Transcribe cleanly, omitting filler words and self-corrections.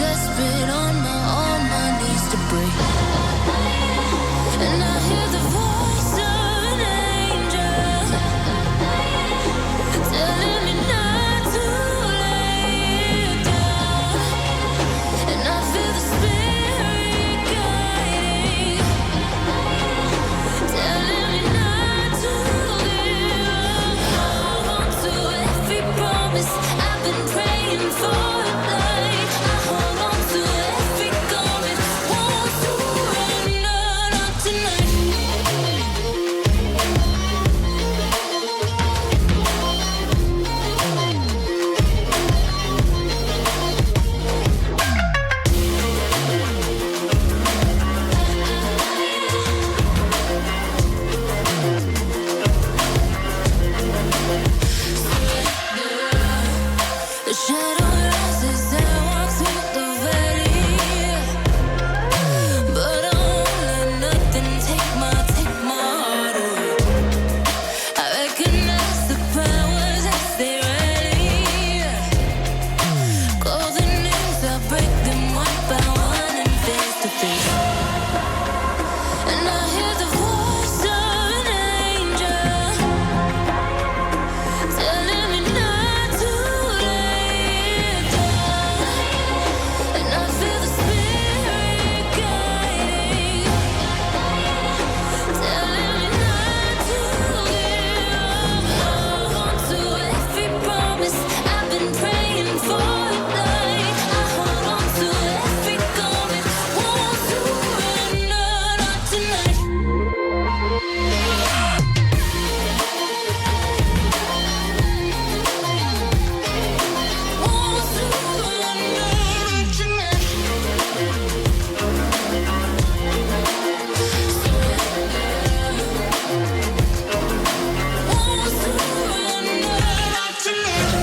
desperate on my knees to breathe. And I hear the voice of an angel telling me not to lay it down. And I feel the spirit guiding, telling me not to give up. Hold on to every promise I've been praying for tonight. I hold on to every garment, won't surrender, not tonight. The shadow rises and walks through the valley, but I won't let nothing take my heart away. I recognize the powers as they rally. Call the names, I break them one by one and face to face. And I hear the voice of an angel telling me not to lay it down. And I feel the spirit guiding, telling me not to give up. Hold on to every promise I've been praying for tonight. I hold on to every garment, won't surrender, not tonight. Won't surrender, not tonight. Won't surrender, not tonight.